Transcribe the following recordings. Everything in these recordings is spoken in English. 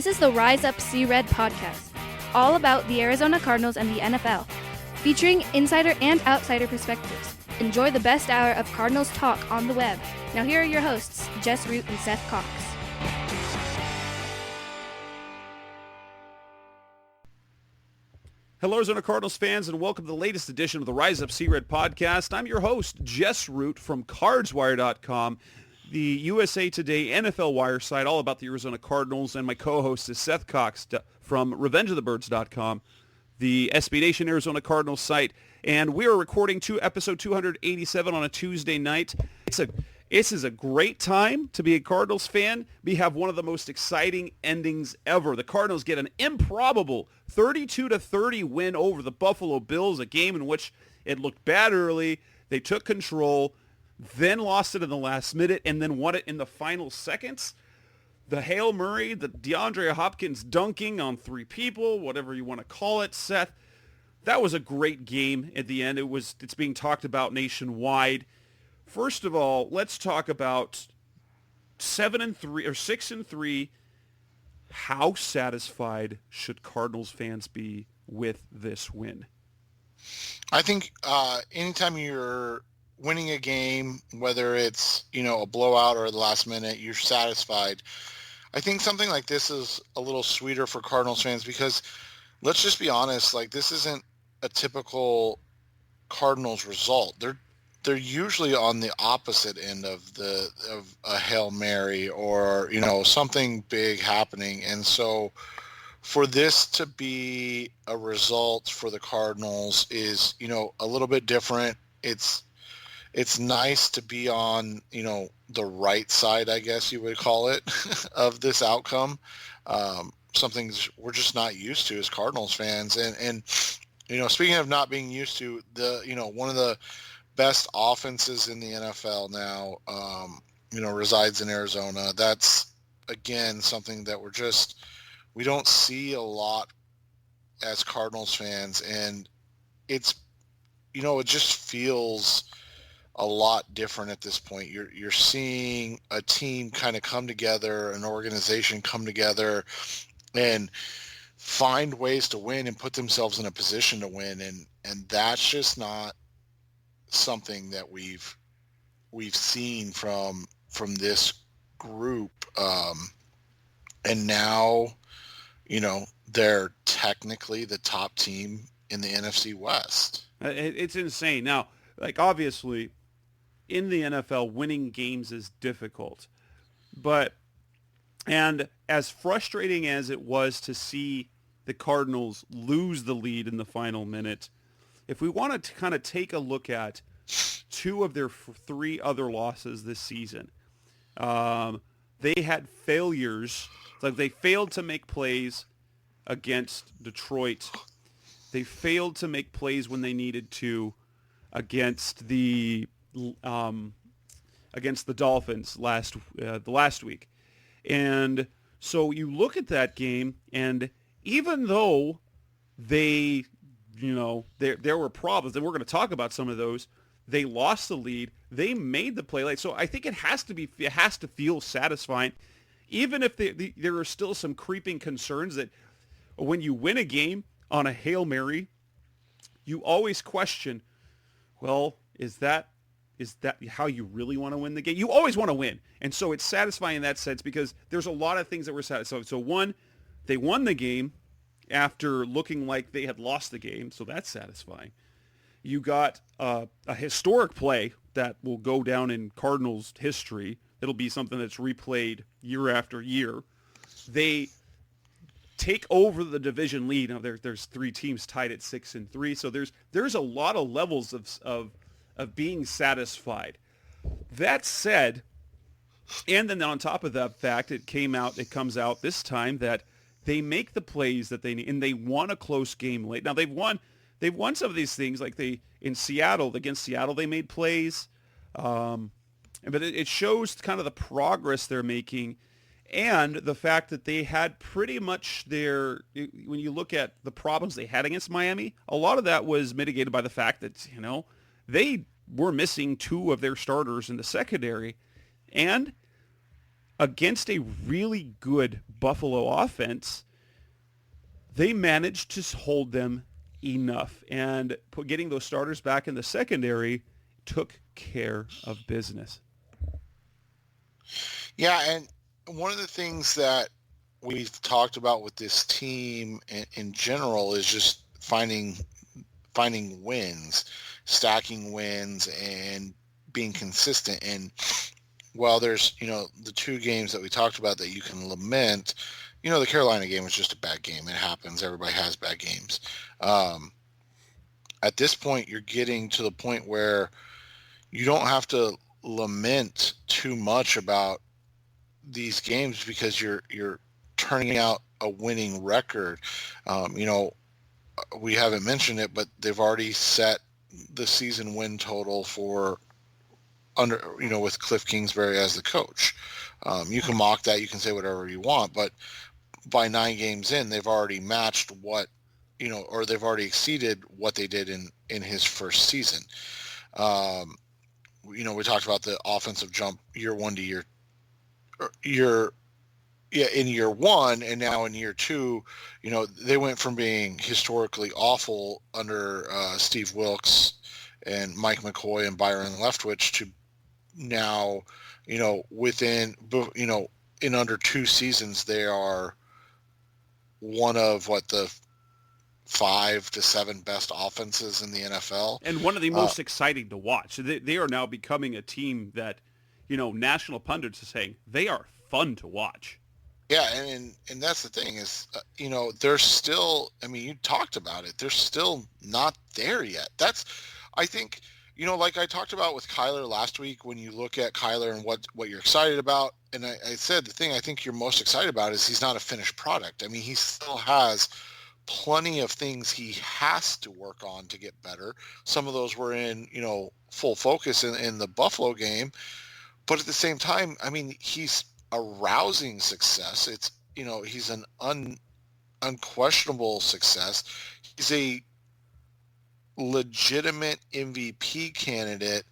This is the Rise Up See Red podcast, all about the Arizona Cardinals and the NFL, featuring insider and outsider perspectives. Enjoy the best hour of Cardinals talk on the web. Now here are your hosts, Jess Root and Seth Cox. Hello, Arizona Cardinals fans, and welcome to the latest edition of the Rise Up See Red podcast. I'm your host, Jess Root from CardsWire.com, the USA Today NFL Wire site, all about the Arizona Cardinals, and my co-host is Seth Cox from RevengeOfTheBirds.com, the SB Nation Arizona Cardinals site, and we are recording episode 287 on a Tuesday night. This is a great time to be a Cardinals fan. We have one of the most exciting endings ever. The Cardinals get an improbable 32-30 win over the Buffalo Bills, a game in which it looked bad early. They took control, then lost it in the last minute, and then won it in the final seconds. The Hail Mary, the DeAndre Hopkins dunking on three people, whatever you want to call it, Seth. That was a great game at the end. It's being talked about nationwide. First of all, let's talk about 7-3 or 6-3. How satisfied should Cardinals fans be with this win? I think anytime you're winning a game, whether it's, a blowout or the last minute, you're satisfied. I think something like this is a little sweeter for Cardinals fans because let's just be honest, this isn't a typical Cardinals result. They're usually on the opposite end of a Hail Mary or, something big happening. And so for this to be a result for the Cardinals is, a little bit different. It's nice to be on, the right side, I guess you would call it, of this outcome. Something we're just not used to as Cardinals fans. And speaking of not being used to, one of the best offenses in the NFL now, resides in Arizona. That's, again, something that we don't see a lot as Cardinals fans. And it just feels a lot different at this point. You're seeing a team kind of come together, an organization come together and find ways to win and put themselves in a position to win. And that's just not something that we've seen from this group. And now, they're technically the top team in the NFC West. It's insane. Now, obviously, in the NFL, winning games is difficult. And as frustrating as it was to see the Cardinals lose the lead in the final minute, if we want to kind of take a look at two of their three other losses this season, they had failures. They failed to make plays against Detroit. They failed to make plays when they needed to against the Dolphins the last week. And so you look at that game, and even though there were problems, and we're going to talk about some of those, they lost the lead. They made the play late. So I think it has to feel satisfying, even if there are still some creeping concerns that when you win a game on a Hail Mary, you always question, well, is that how you really want to win the game? You always want to win. And so it's satisfying in that sense because there's a lot of things that were satisfying. So one, they won the game after looking like they had lost the game. So that's satisfying. You got a historic play that will go down in Cardinals history. It'll be something that's replayed year after year. They take over the division lead. Now there's three teams tied at 6-3. So there's a lot of levels of being satisfied. That said, and then on top of that fact, it comes out this time that they make the plays that they need, and they won a close game late. Now they've won some of these things, against Seattle, they made plays, but it shows kind of the progress they're making, and the fact that they had pretty much when you look at the problems they had against Miami, a lot of that was mitigated by the fact that, they were missing two of their starters in the secondary, and against a really good Buffalo offense, they managed to hold them enough. And getting those starters back in the secondary took care of business. Yeah, and one of the things that we've talked about with this team in general is just finding wins, stacking wins, and being consistent. And while there's, the two games that we talked about that you can lament, the Carolina game was just a bad game. It happens. Everybody has bad games. At this point, you're getting to the point where you don't have to lament too much about these games because you're turning out a winning record. We haven't mentioned it, but they've already set the season win total for with Cliff Kingsbury as the coach. You can mock that, you can say whatever you want, but by 9 games in, they've already matched what, or they've already exceeded what they did in his first season. We talked about the offensive jump year one to in year one, and now in year two, they went from being historically awful under Steve Wilkes and Mike McCoy and Byron Leftwich to now, within, in under 2 seasons, they are one of the 5 to 7 best offenses in the NFL. And one of the most exciting to watch. They are now becoming a team that, national pundits are saying they are fun to watch. Yeah, and that's the thing is, they're still, you talked about it, they're still not there yet. That's, I think, like I talked about with Kyler last week, when you look at Kyler and what you're excited about, and I said the thing I think you're most excited about is he's not a finished product. He still has plenty of things he has to work on to get better. Some of those were in, full focus in the Buffalo game. But at the same time, he's a rousing success. It's, he's an unquestionable success. He's a legitimate MVP candidate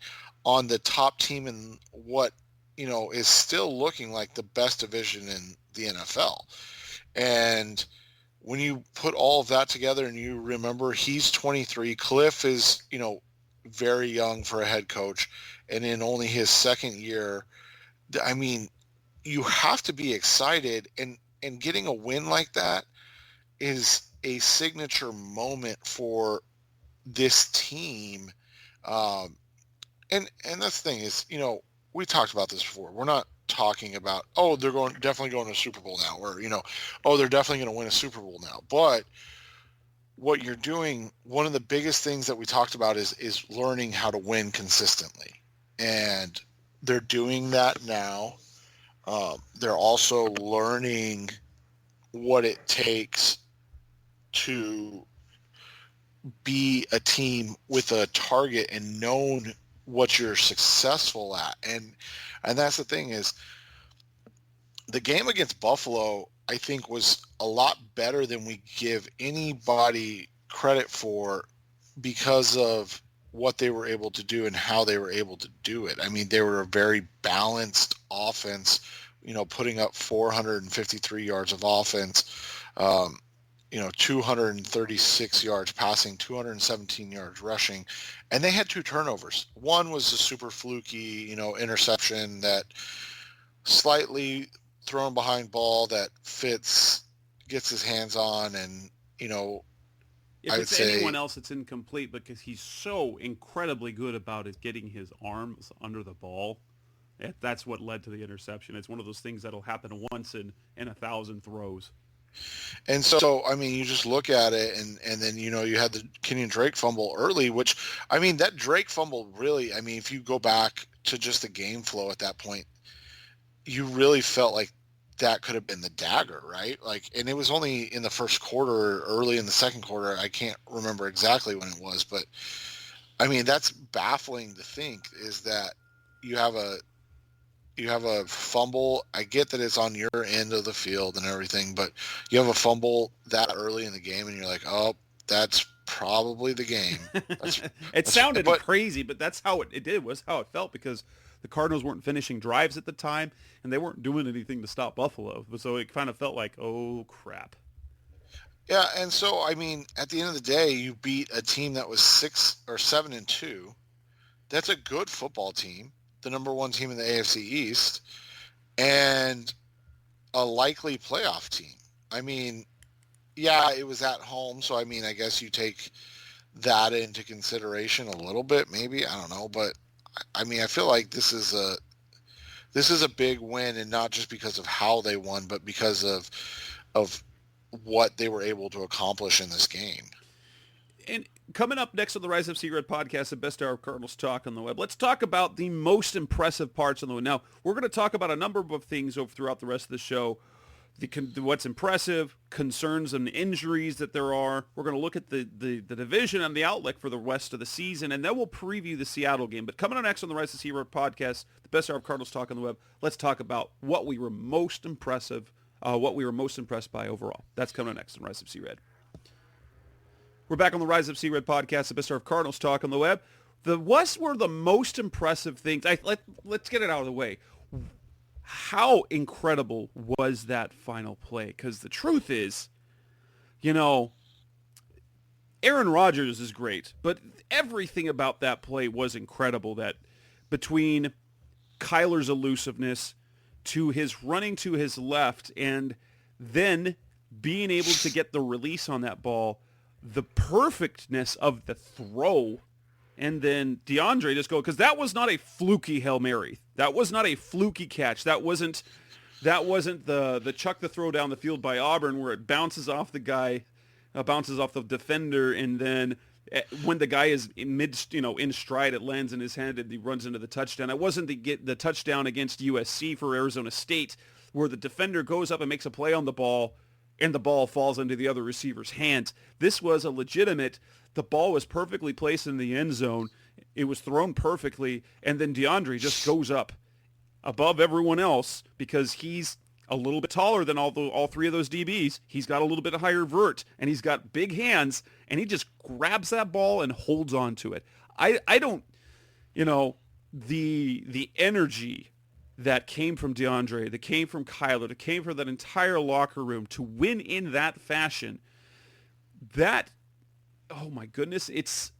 on the top team in what, is still looking like the best division in the NFL. And when you put all of that together and you remember he's 23, Cliff is, very young for a head coach, and in only his second year, you have to be excited, and getting a win like that is a signature moment for this team. And that's the thing is, we talked about this before. We're not talking about, they're definitely going to a Super Bowl now, or, they're definitely going to win a Super Bowl now. But what you're doing, one of the biggest things that we talked about is learning how to win consistently. And they're doing that now. They're also learning what it takes to be a team with a target and known what you're successful at. And that's the thing is, the game against Buffalo, I think, was a lot better than we give anybody credit for because of what they were able to do and how they were able to do it. They were a very balanced offense, putting up 453 yards of offense, 236 yards passing, 217 yards rushing, and they had 2 turnovers. One was a super fluky, interception that slightly thrown behind ball that Fitz gets his hands on, and if I would it's say anyone else, it's incomplete because he's so incredibly good about it, getting his arms under the ball. That's what led to the interception. It's one of those things that'll happen once in 1,000 throws. And so, you just look at it, and then, you had the Kenyon Drake fumble early, which, that Drake fumble really, if you go back to just the game flow at that point, you really felt like that could have been the dagger, right? And it was only in the first quarter, early in the second quarter. I can't remember exactly when it was, but that's baffling to think, is that you have a fumble. I get that it's on your end of the field and everything, but you have a fumble that early in the game and you're like, oh, that's probably the game. It sounded crazy, but that's how it did, was how it felt, because the Cardinals weren't finishing drives at the time, and they weren't doing anything to stop Buffalo. So it kind of felt like, oh, crap. Yeah, and so, I mean, at the end of the day, you beat a team that was 7-2. That's a good football team, the number one team in the AFC East, and a likely playoff team. I mean, yeah, it was at home, so I mean, I guess you take that into consideration a little bit, maybe. I don't know, but I mean, I feel like this is a big win, and not just because of how they won, but because of what they were able to accomplish in this game. And coming up next on the Rise of Sea Red podcast, the best hour of Cardinals talk on the web, let's talk about the most impressive parts on the web. Now, we're going to talk about a number of things throughout the rest of the show. What's impressive, concerns and injuries that there are. We're going to look at the division and the outlook for the rest of the season, and then we'll preview the Seattle game. But coming up next on the Rise of Sea Red podcast, the best hour of Cardinals talk on the web, let's talk about what we were most impressed by overall. That's coming up next on Rise of Sea Red. We're back on the Rise of Sea Red podcast, the best hour of Cardinals talk on the web. What were the most impressive things? Let's get it out of the way. How incredible was that final play? Because the truth is, Aaron Rodgers is great, but everything about that play was incredible. That between Kyler's elusiveness to his running to his left and then being able to get the release on that ball, the perfectness of the throw, and then DeAndre just go, because that was not a fluky Hail Mary. That was not a fluky catch. That wasn't the chuck the throw down the field by Auburn where it bounces off the guy, bounces off the defender, and then when the guy is in stride, it lands in his hand and he runs into the touchdown. It wasn't the touchdown against USC for Arizona State where the defender goes up and makes a play on the ball and the ball falls into the other receiver's hands. This was a legitimate, the ball was perfectly placed in the end zone. It was thrown perfectly, and then DeAndre just goes up above everyone else because he's a little bit taller than all three of those DBs. He's got a little bit higher vert, and he's got big hands, and he just grabs that ball and holds on to it. I don't, the energy that came from DeAndre, that came from Kyler, that came from that entire locker room to win in that fashion, that, oh my goodness, it's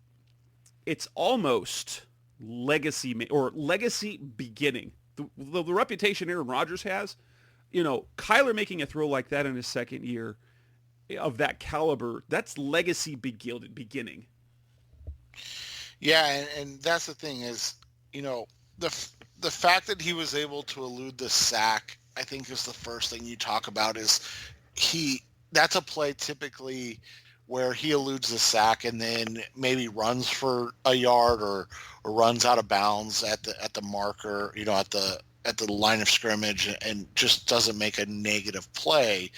almost legacy beginning. The reputation Aaron Rodgers has, Kyler making a throw like that in his second year of that caliber, that's legacy beginning. Yeah, and that's the thing is, the fact that he was able to elude the sack, I think is the first thing you talk about is that's a play typically where he eludes the sack and then maybe runs for a yard or runs out of bounds at the marker, at the line of scrimmage and just doesn't make a negative play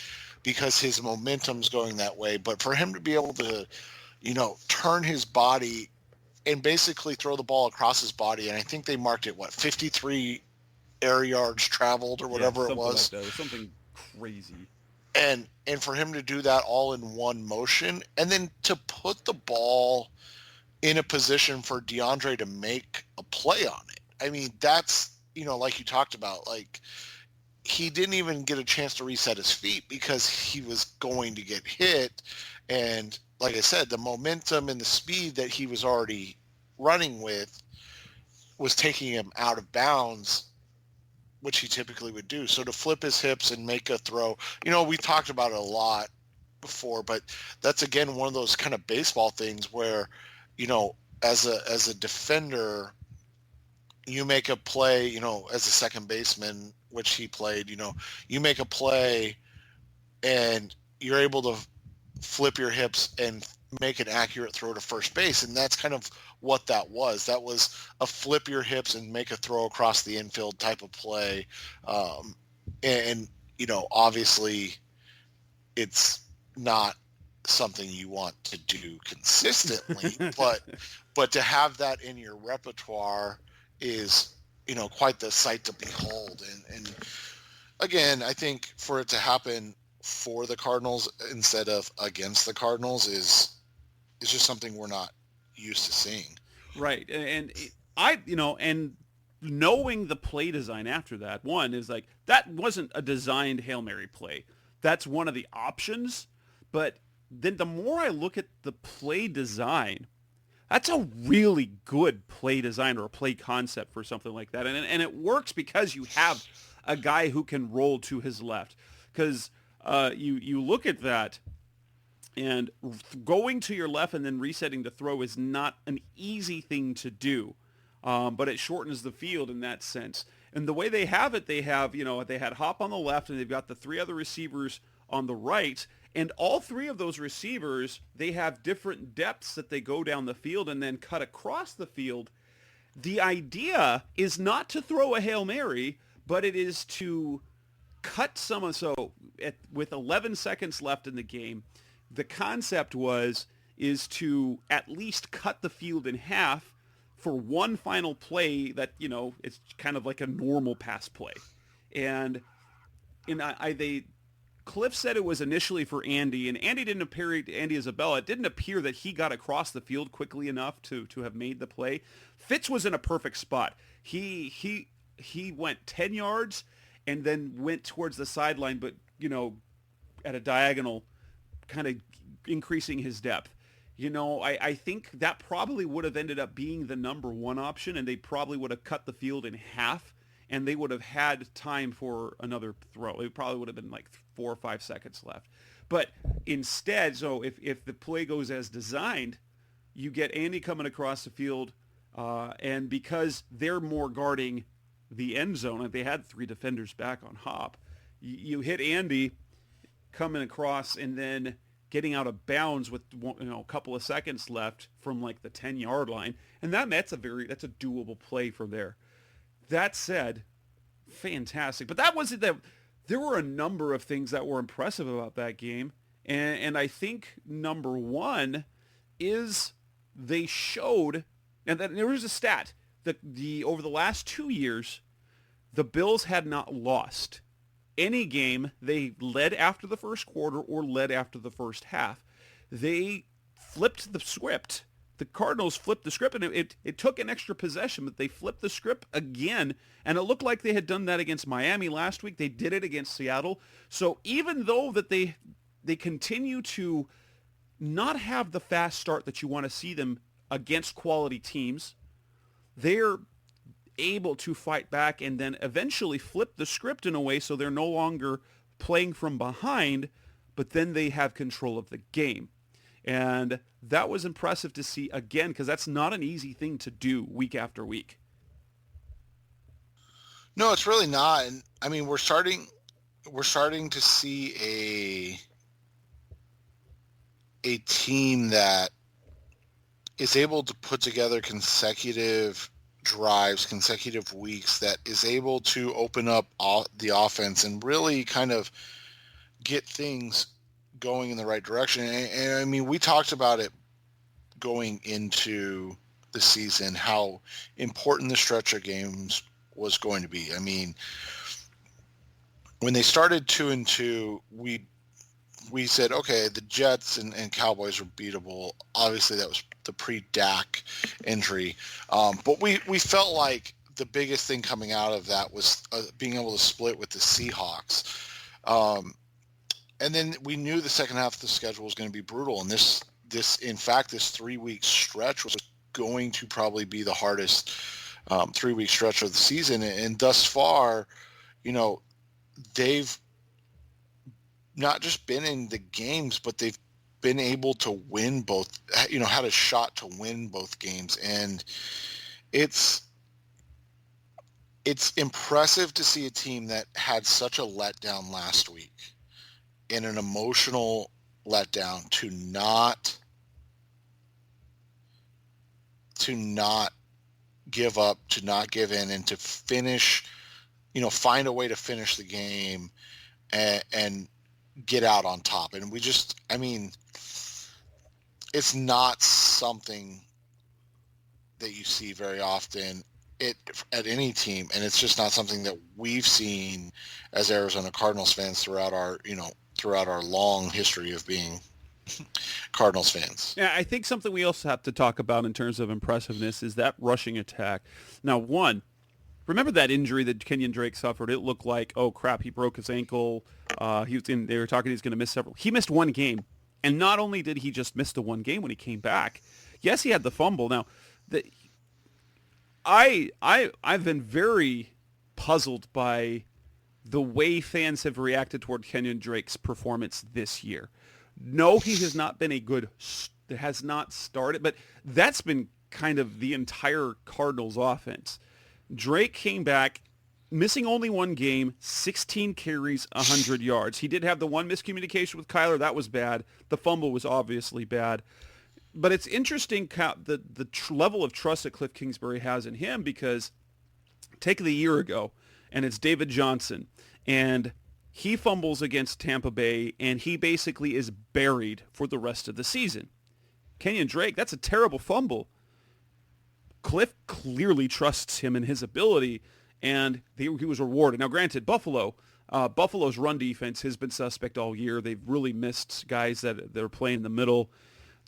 because his momentum's going that way. But for him to be able to, turn his body and basically throw the ball across his body, and I think they marked it, 53 air yards traveled or whatever it was. Like that. It was something crazy. And for him to do that all in one motion, and then to put the ball in a position for DeAndre to make a play on it. I mean, that's, like you talked about, like he didn't even get a chance to reset his feet because he was going to get hit. And like I said, the momentum and the speed that he was already running with was taking him out of bounds, which he typically would do. So to flip his hips and make a throw, we talked about it a lot before, but that's again one of those kind of baseball things where, as a defender, you make a play, as a second baseman, which he played, you make a play and you're able to flip your hips and make an accurate throw to first base. And that's kind of what that was. That was a flip your hips and make a throw across the infield type of play. And obviously it's not something you want to do consistently, but to have that in your repertoire is, quite the sight to behold. And again, I think for it to happen for the Cardinals instead of against the Cardinals is It's just something we're not used to seeing. Right. And and knowing the play design after that, one is like, that wasn't a designed Hail Mary play. That's one of the options. But then the more I look at the play design, that's a really good play design or a play concept for something like that. And it works because you have a guy who can roll to his left. Because you look at that, and going to your left and then resetting the throw is not an easy thing to do. But it shortens the field in that sense. And the way they have it, they had Hop on the left, and they've got the three other receivers on the right. And all three of those receivers, they have different depths that they go down the field and then cut across the field. The idea is not to throw a Hail Mary, but it is to cut someone. So with 11 seconds left in the game, the concept is to at least cut the field in half for one final play that, it's kind of like a normal pass play. And Cliff said it was initially for Andy, and Andy Isabella, it didn't appear that he got across the field quickly enough to have made the play. Fitz was in a perfect spot. He went 10 yards and then went towards the sideline, but, at a diagonal, kind of increasing his depth. I think that probably would have ended up being the number one option, and they probably would have cut the field in half, and they would have had time for another throw. It probably would have been like 4 or 5 seconds left. But instead, so if the play goes as designed, you get Andy coming across the field, and because they're more guarding the end zone, and they had 3 defenders back on Hop, you hit Andy coming across and then getting out of bounds with a couple of seconds left from like the 10-yard line, and that's a doable play from there. That said, fantastic. But that wasn't that. There were a number of things that were impressive about that game, and I think number one is they showed, and there was a stat that over the last 2 years, the Bills had not lost any game they led after the first quarter or led after the first half. They flipped the script. The Cardinals flipped the script, and it took an extra possession, but they flipped the script again, and it looked like they had done that against Miami last week. They did it against Seattle. So even though that they continue to not have the fast start that you want to see them against quality teams, they're able to fight back and then eventually flip the script in a way so they're no longer playing from behind, but then they have control of the game. And that was impressive to see again, because that's not an easy thing to do week after week. No, it's really not. And I mean, we're starting to see a team that is able to put together consecutive drives, consecutive weeks, that is able to open up the offense and really kind of get things going in the right direction. And I mean, we talked about it going into the season, how important the stretch of games was going to be. I mean, when they started 2-2, we said, okay, the Jets and Cowboys were beatable. Obviously, that was the pre-Dak injury. But we felt like the biggest thing coming out of that was being able to split with the Seahawks. And then we knew the second half of the schedule was going to be brutal. And this 3-week stretch was going to probably be the hardest 3-week stretch of the season. And thus far, they've not just been in the games, but they've been able to win both, had a shot to win both games. And it's impressive to see a team that had such a letdown last week, in an emotional letdown, to not give up, to not give in, and to finish, find a way to finish the game and get out on top. And it's not something that you see very often at any team, and it's just not something that we've seen as Arizona Cardinals fans throughout our long history of being Cardinals fans. Yeah, I think something we also have to talk about in terms of impressiveness is that rushing attack. Now, one, remember that injury that Kenyon Drake suffered? It looked like, oh crap, he broke his ankle. They were talking he's going to miss several. He missed one game, and not only did he just miss the one game when he came back. Yes, he had the fumble. Now, I've been very puzzled by the way fans have reacted toward Kenyon Drake's performance this year. No, he has not been has not started, but that's been kind of the entire Cardinals offense. Drake came back, missing only one game, 16 carries, 100 yards. He did have the one miscommunication with Kyler. That was bad. The fumble was obviously bad. But it's interesting the level of trust that Cliff Kingsbury has in him, because take the year ago, and it's David Johnson, and he fumbles against Tampa Bay, and he basically is buried for the rest of the season. Kenyon Drake, that's a terrible fumble. Cliff clearly trusts him in his ability, and he was rewarded. Now, granted, Buffalo's run defense has been suspect all year. They've really missed guys that are playing in the middle.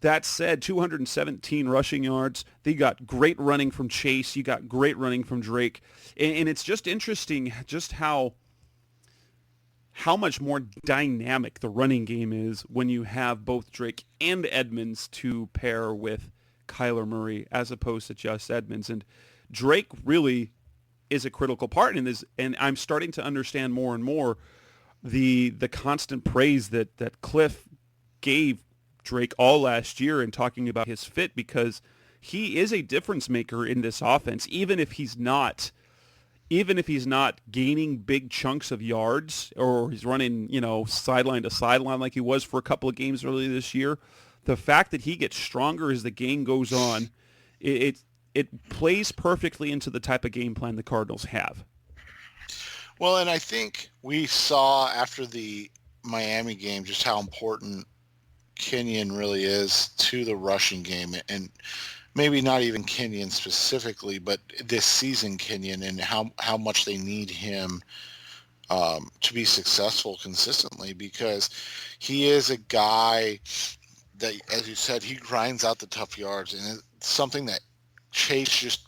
That said, 217 rushing yards. They got great running from Chase. You got great running from Drake. And it's just interesting just how much more dynamic the running game is when you have both Drake and Edmonds to pair with Kyler Murray as opposed to just Edmonds. And Drake really is a critical part in this, and I'm starting to understand more and more the constant praise that Cliff gave Drake all last year and talking about his fit, because he is a difference maker in this offense, even if he's not gaining big chunks of yards, or he's running, sideline to sideline like he was for a couple of games earlier this year. The fact that he gets stronger as the game goes on, it plays perfectly into the type of game plan the Cardinals have. Well, and I think we saw after the Miami game just how important Kenyon really is to the rushing game, and maybe not even Kenyon specifically, but this season Kenyon, and how much they need him to be successful consistently, because he is a guy that, as you said, he grinds out the tough yards, and it's something that Chase just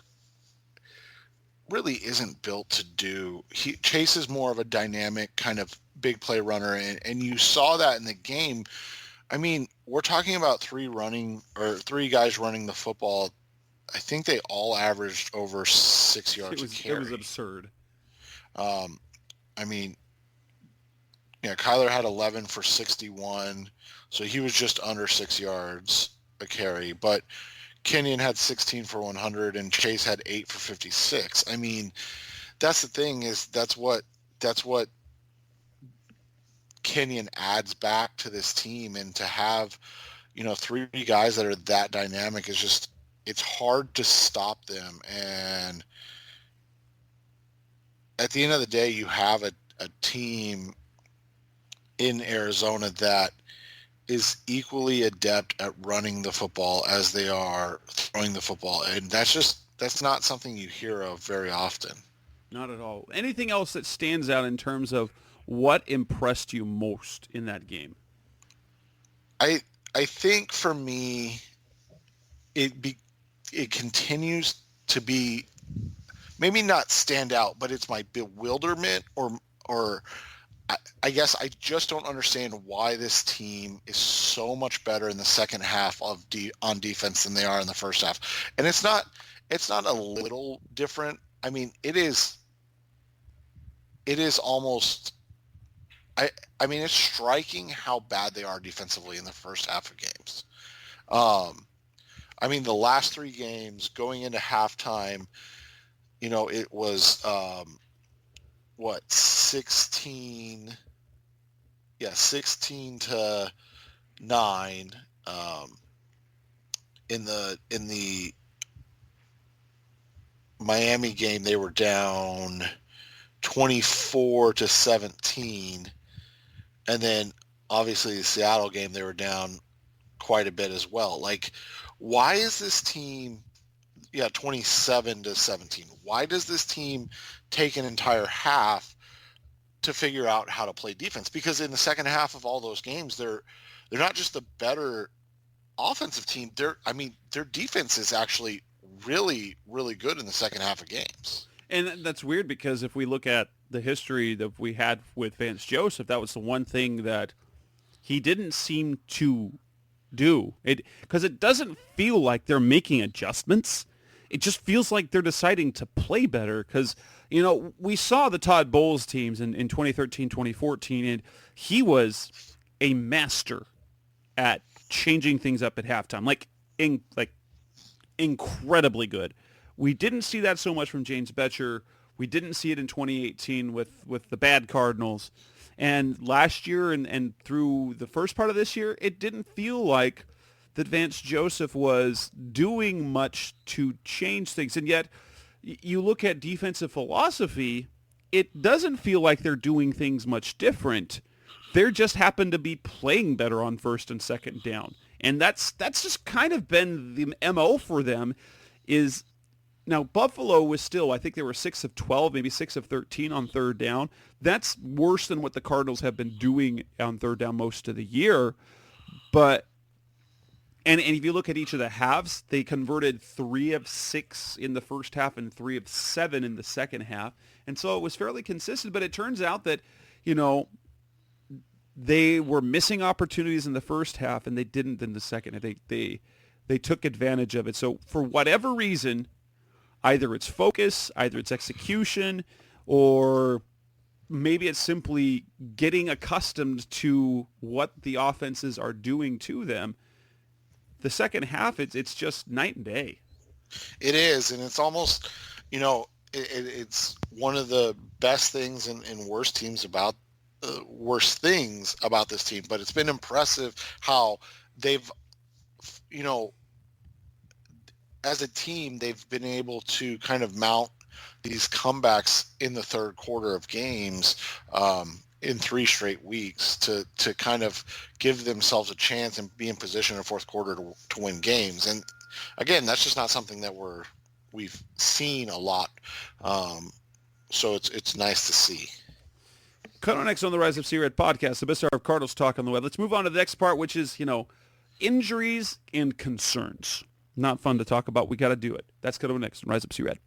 really isn't built to do. Chase is more of a dynamic kind of big play runner, and you saw that in the game. I mean, we're talking about three guys running the football. I think they all averaged over 6 yards a carry. It was absurd. I mean, Kyler had 11 for 61, so he was just under 6 yards a carry. But Kenyon had 16 for 100, and Chase had 8 for 56. I mean, that's the thing, is that's what Kenyon adds back to this team, and to have, three guys that are that dynamic is just, it's hard to stop them. And at the end of the day, you have a team in Arizona that is equally adept at running the football as they are throwing the football. And that's not something you hear of very often. Not at all. Anything else that stands out in terms of what impressed you most in that game? I think for me, it continues to be, maybe not stand out, but it's my bewilderment, or I guess I just don't understand why this team is so much better in the second half on defense than they are in the first half. And it's not a little different. I mean, it is almost, I mean, it's striking how bad they are defensively in the first half of games. I mean, the last three games going into halftime, it was, 16 to 9. In the Miami game, they were down 24 to 17. And then obviously the Seattle game, they were down quite a bit as well. Like, why is this team, 27 to 17? Why does this team take an entire half to figure out how to play defense, because in the second half of all those games, they're not just a better offensive team. Their defense is actually really, really good in the second half of games. And that's weird because if we look at the history that we had with Vance Joseph, that was the one thing that he didn't seem to do. Because it doesn't feel like they're making adjustments. It just feels like they're deciding to play better because, we saw the Todd Bowles teams in 2013, 2014, and he was a master at changing things up at halftime, incredibly good. We didn't see that so much from James Betcher. We didn't see it in 2018 with the bad Cardinals. And last year and through the first part of this year, it didn't feel like that Vance Joseph was doing much to change things. And yet, you look at defensive philosophy, it doesn't feel like they're doing things much different. They just happen to be playing better on first and second down. And that's just kind of been the MO for them. Is now Buffalo was still, I think they were 6 of 12, maybe 6 of 13 on third down. That's worse than what the Cardinals have been doing on third down most of the year. But And if you look at each of the halves, they converted 3 of 6 in the first half and 3 of 7 in the second half. And so it was fairly consistent, but it turns out that, they were missing opportunities in the first half and they didn't in the second. They took advantage of it. So for whatever reason, either it's focus, either it's execution, or maybe it's simply getting accustomed to what the offenses are doing to them. The second half, it's just night and day. It is, and it's almost, it's one of the best things and worst things about this team. But it's been impressive how they've, as a team, they've been able to kind of mount these comebacks in the third quarter of games in 3 straight weeks to kind of give themselves a chance and be in position in the fourth quarter to win games. And again, that's just not something that we've seen a lot. So it's nice to see. Cut on next on the Rise of C-Red podcast, the best hour of Cardinals talk on the web. Let's move on to the next part, which is, injuries and concerns. Not fun to talk about. We got to do it. That's coming next on Rise of C-Red.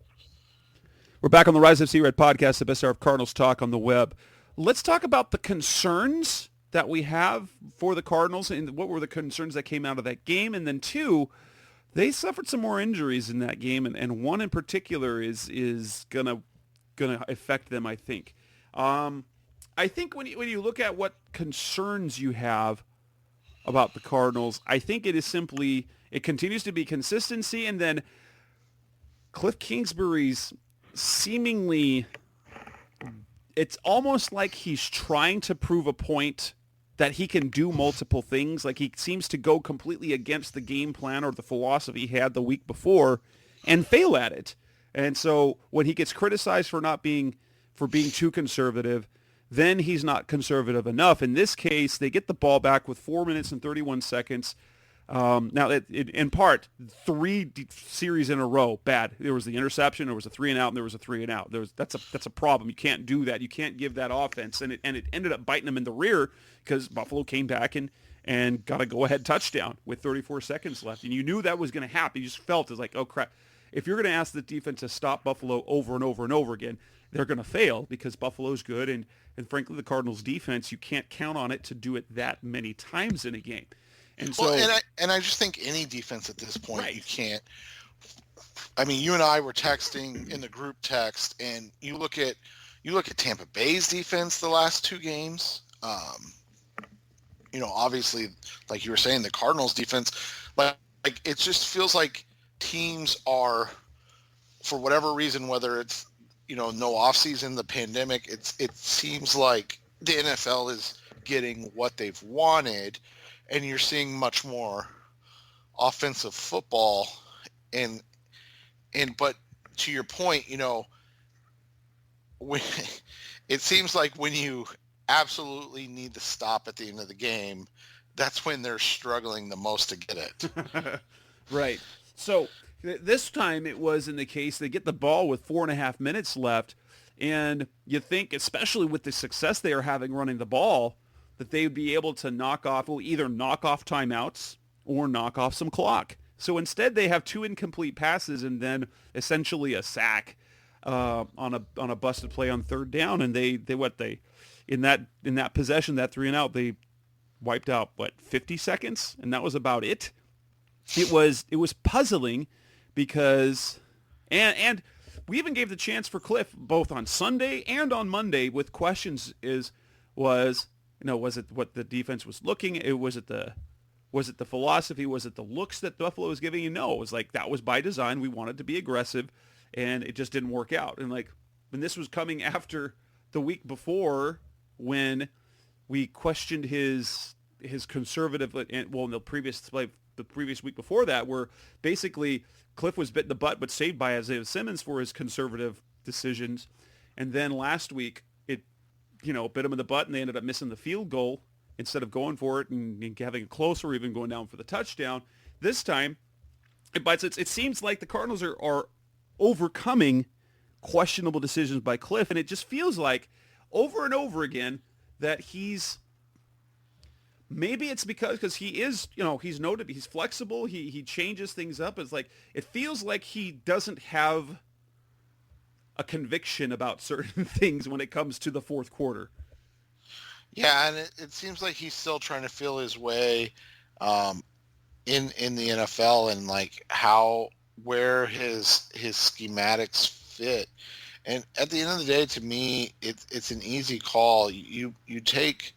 We're back on the Rise of C-Red podcast, the best hour of Cardinals talk on the web. Let's talk about the concerns that we have for the Cardinals and what were the concerns that came out of that game. And then 2, they suffered some more injuries in that game, and one in particular is gonna affect them, I think. I think when you look at what concerns you have about the Cardinals, I think it is simply, it continues to be consistency, and then Cliff Kingsbury's seemingly, it's almost like he's trying to prove a point that he can do multiple things. Like he seems to go completely against the game plan or the philosophy he had the week before and fail at it. And so when he gets criticized for being too conservative, then he's not conservative enough. In this case, they get the ball back with 4 minutes and 31 seconds. Now, in part, 3 series in a row, bad. There was the interception, there was a 3-and-out, and there was a 3-and-out. That's a problem. You can't do that. You can't give that offense. And it ended up biting them in the rear because Buffalo came back and got a go-ahead touchdown with 34 seconds left. And you knew that was going to happen. You just felt it's like, oh, crap. If you're going to ask the defense to stop Buffalo over and over and over again, they're going to fail because Buffalo's good. And frankly, the Cardinals' defense, you can't count on it to do it that many times in a game. And so, and I just think any defense at this point, right. You can't. I mean, you and I were texting in the group text, and you look at Tampa Bay's defense the last 2 games. Obviously, like you were saying, the Cardinals' defense, like it just feels like teams are, for whatever reason, whether it's no offseason, the pandemic, it seems like the NFL is getting what they've wanted. And you're seeing much more offensive football, but to your point, when it seems like when you absolutely need to stop at the end of the game, that's when they're struggling the most to get it. Right. So this time it was in the case they get the ball with 4.5 minutes left, And you think, especially with the success they are having running the ball, that they would be able to either knock off timeouts or knock off some clock. So instead, they have 2 incomplete passes and then essentially a sack on a busted play on third down. And they in that possession, that 3 and out, they wiped out 50 seconds, and that was about it. It was puzzling because and we even gave the chance for Cliff both on Sunday and on Monday with questions. Was it what the defense was looking? Was it the philosophy? Was it the looks that Buffalo was giving you? No, it was like that was by design. We wanted to be aggressive, and it just didn't work out. And when this was coming after the week before, when we questioned his conservative, in the previous week before that, where basically Cliff was bit in the butt but saved by Isaiah Simmons for his conservative decisions, and then last week it bit him in the butt and they ended up missing the field goal instead of going for it and having it close or even going down for the touchdown. This time, it seems like the Cardinals are overcoming questionable decisions by Cliff, and it just feels like over and over again that maybe it's because he is, he's noted, he's flexible, he changes things up. It's like it feels like he doesn't have a conviction about certain things when it comes to the fourth quarter. Yeah, and it seems like he's still trying to feel his way in the NFL and where his schematics fit. And at the end of the day, to me, it's an easy call. You take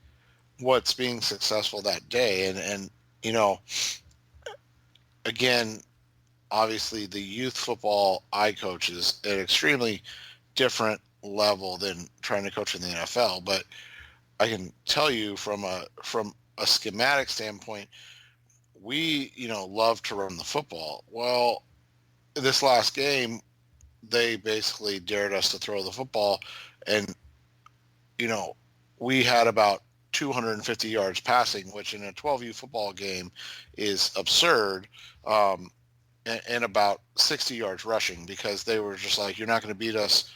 what's being successful that day, and again, obviously the youth football I coach is an extremely different level than trying to coach in the NFL, but I can tell you from a schematic standpoint, we love to run the football. Well, this last game, they basically dared us to throw the football, and we had about 250 yards passing, which in a 12U football game is absurd, and about 60 yards rushing, because they were just like, you're not going to beat us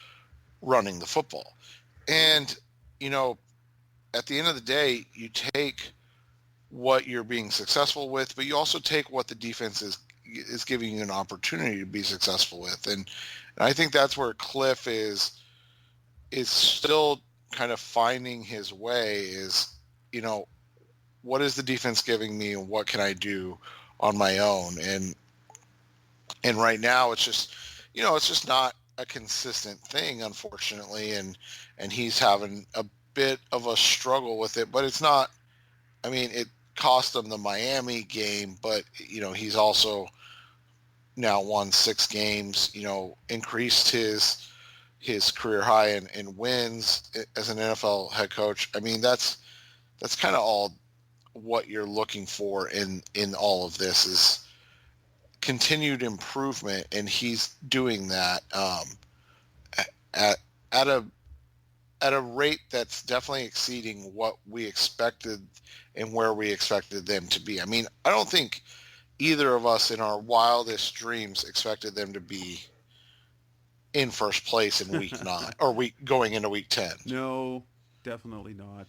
running the football. And at the end of the day, you take what you're being successful with, but you also take what the defense is giving you an opportunity to be successful with. And I think that's where Cliff is still kind of finding his way, is, what is the defense giving me and what can I do on my own? And right now it's just not a consistent thing, unfortunately. And he's having a bit of a struggle with it, but it's not, it cost him the Miami game, but he's also now won 6 games, increased his career high in wins as an NFL head coach. That's kind of all what you're looking for in all of this, is continued improvement, and he's doing that at a rate that's definitely exceeding what we expected and where we expected them to be. I don't think either of us in our wildest dreams expected them to be in first place in week 9 or going into week 10. No, definitely not.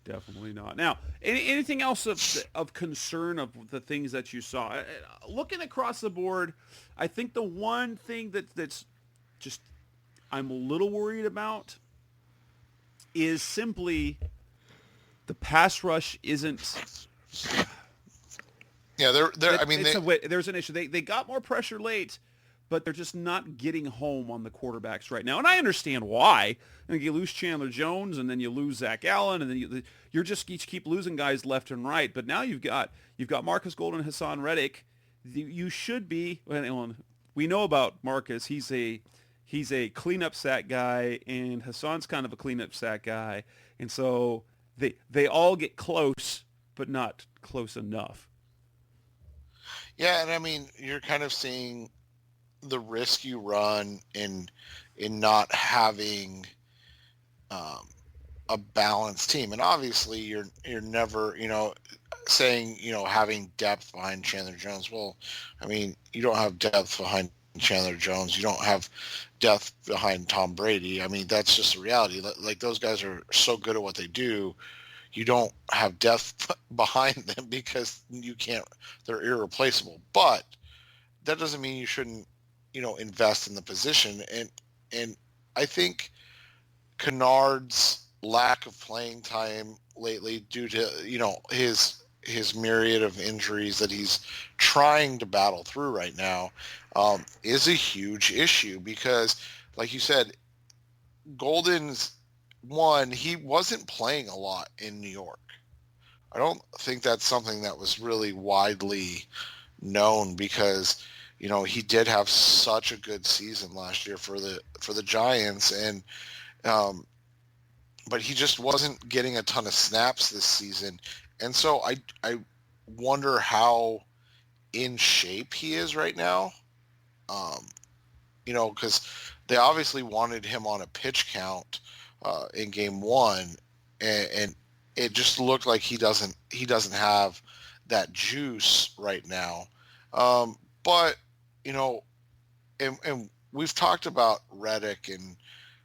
Definitely not. Now, anything else of concern of the things that you saw? Looking across the board, I think the one thing that's just I'm a little worried about is simply the pass rush isn't. Yeah, there's an issue. They got more pressure late, but they're just not getting home on the quarterbacks right now. And I understand why. I think you lose Chandler Jones, and then you lose Zach Allen, and then you keep losing guys left and right. But now you've got Marcus Golden, Hassan Reddick. You should be. We know about Marcus. He's a cleanup sack guy, and Hassan's kind of a cleanup sack guy, and so they all get close, but not close enough. Yeah, and you're kind of seeing the risk you run in not having a balanced team. And obviously you're never, saying, having depth behind Chandler Jones. Well, you don't have depth behind Chandler Jones. You don't have depth behind Tom Brady. I mean, that's just the reality. Like those guys are so good at what they do. You don't have depth behind them because you can't. They're irreplaceable. But that doesn't mean you shouldn't, invest in the position. And I think Kennard's lack of playing time lately, due to his myriad of injuries that he's trying to battle through right now, is a huge issue because, like you said, Golden's he wasn't playing a lot in New York. I don't think that's something that was really widely known because, he did have such a good season last year for the Giants, and but he just wasn't getting a ton of snaps this season. And so I wonder how in shape he is right now. Because they obviously wanted him on a pitch count in game one, and it just looked like he doesn't have that juice right now. But and we've talked about Reddick and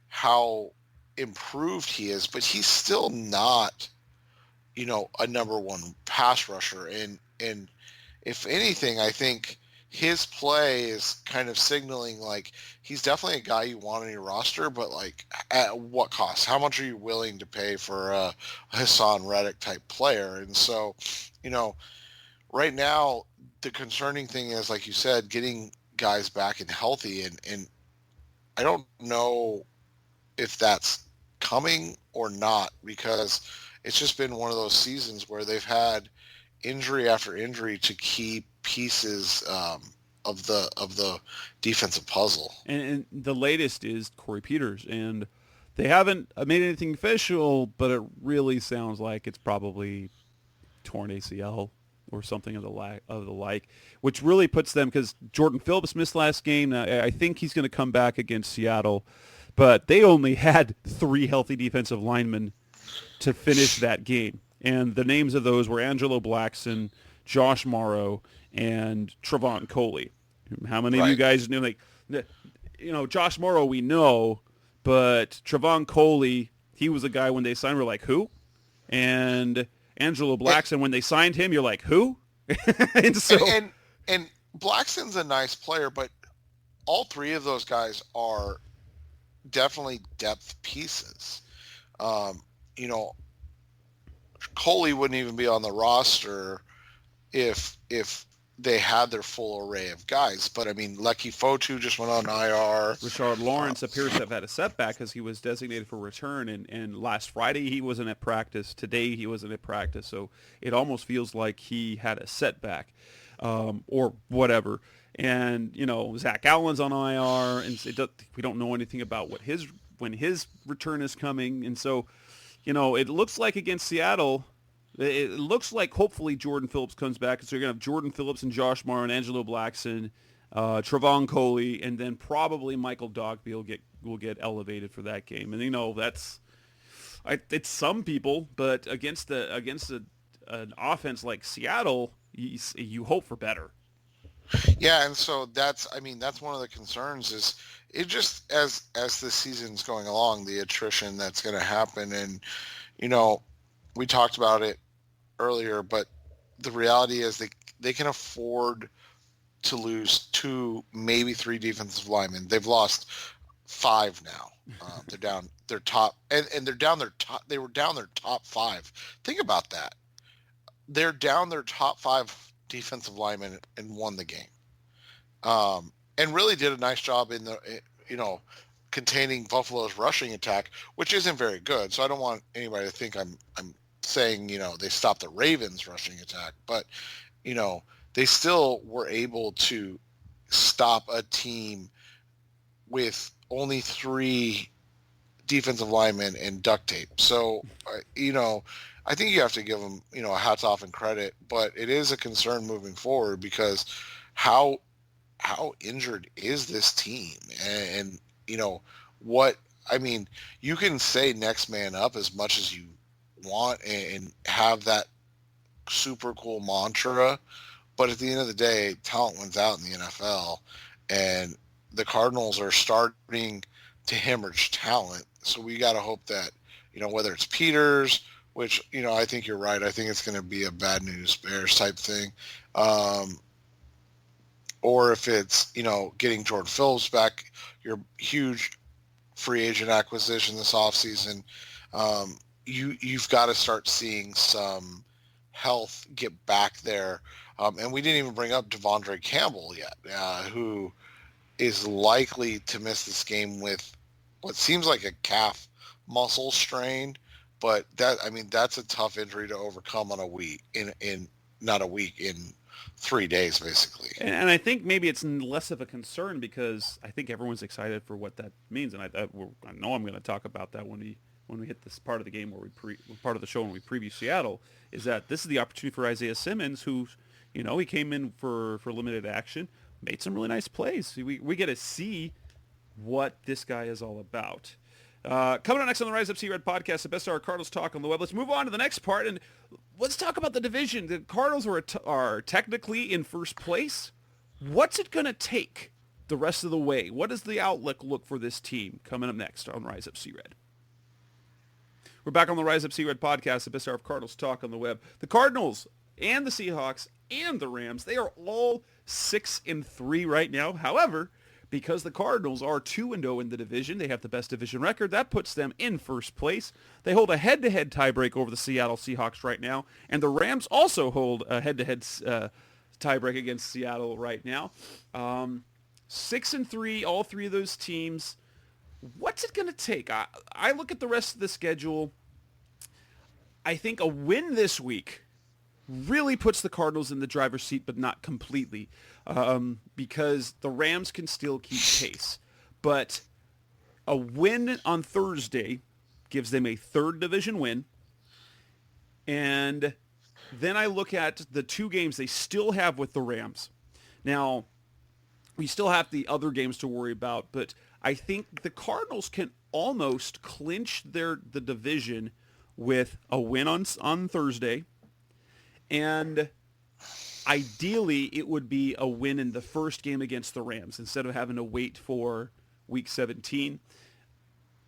how improved he is, but he's still not, a number one pass rusher. And if anything, I think his play is kind of signaling like he's definitely a guy you want on your roster, but like at what cost? How much are you willing to pay for a Hassan Reddick type player? And so, right now the concerning thing is, like you said, getting guys back and healthy, and I don't know if that's coming or not, because it's just been one of those seasons where they've had injury after injury to key pieces of the defensive puzzle. And the latest is Corey Peters, and they haven't made anything official, but it really sounds like it's probably torn ACL or something of the like, which really puts them, because Jordan Phillips missed last game. Now, I think he's going to come back against Seattle, but they only had 3 healthy defensive linemen to finish that game. And the names of those were Angelo Blackson, Josh Morrow, and Trevon Coley. How many of you guys knew? Josh Morrow we know, but Trevon Coley, he was a guy when they signed, we're like, who? And Angelo Blackson, when they signed him, you're like, who? and Blackson's a nice player, but all 3 of those guys are definitely depth pieces. Coley wouldn't even be on the roster if they had their full array of guys. But I mean, Lecky Fotu just went on IR. Richard Lawrence appears to have had a setback because he was designated for return, and last Friday he wasn't at practice. Today he wasn't at practice, so it almost feels like he had a setback or whatever. And Zach Allen's on IR, and we don't know anything about when his return is coming. And so, it looks like against Seattle, it looks like hopefully Jordan Phillips comes back. So you're going to have Jordan Phillips and Josh Morrow and Angelo Blackson, Trevon Coley, and then probably Michael Dogby will get elevated for that game. And it's some people, but against an offense like Seattle, you hope for better. Yeah, and so that's one of the concerns is it just as the season's going along, the attrition that's going to happen. And we talked about it earlier, but the reality is they can afford to lose 2, maybe 3 defensive linemen. They've lost 5 now. They're down their top, and they're down their top. They were down their top 5. Think about that. They're down their top 5 defensive linemen and won the game. And really did a nice job in the containing Buffalo's rushing attack, which isn't very good. So I don't want anybody to think I'm saying they stopped the Ravens rushing attack, but they still were able to stop a team with only 3 defensive linemen and duct tape. So I think you have to give them a hats off and credit, but it is a concern moving forward because how injured is this team? And you can say next man up as much as you want and have that super cool mantra, but at the end of the day, talent wins out in the NFL. And the Cardinals are starting to hemorrhage talent. So we got to hope that, whether it's Peters, which, I think you're right. I think it's going to be a bad news bears type thing. Or if it's, getting Jordan Phillips back, your huge free agent acquisition this offseason, you've got to start seeing some health get back there. And we didn't even bring up DeAndre Campbell yet, who is likely to miss this game with what seems like a calf muscle strain. But that's a tough injury to overcome on a week in 3 days, basically. And I think maybe it's less of a concern because I think everyone's excited for what that means. And I know I'm going to talk about that when we hit this part of the game where part of the show when we preview Seattle, is that this is the opportunity for Isaiah Simmons, who, he came in for limited action, made some really nice plays. We get to see what this guy is all about. Coming up next on the Rise Up See Red podcast, the best hour Cardinals talk on the web. Let's move on to the next part, and let's talk about the division. The Cardinals are technically in first place. What's it going to take the rest of the way? What does the outlook look for this team? Coming up next on Rise Up See Red. We're back on the Rise Up See Red podcast, the best hour of Cardinals talk on the web. The Cardinals and the Seahawks and the Rams, they are all 6-3 right now. However, because the Cardinals are 2-0 in the division, they have the best division record. That puts them in first place. They hold a head-to-head tiebreak over the Seattle Seahawks right now, and the Rams also hold a head-to-head tiebreak against Seattle right now. 6-3, all three of those teams. What's it going to take? I look at the rest of the schedule. I think a win this week really puts the Cardinals in the driver's seat, but not completely, because the Rams can still keep pace. But a win on Thursday gives them a third division win. And then I look at the two games they still have with the Rams. Now, we still have the other games to worry about, but I think the Cardinals can almost clinch the division with a win on Thursday. And ideally, it would be a win in the first game against the Rams instead of having to wait for Week 17.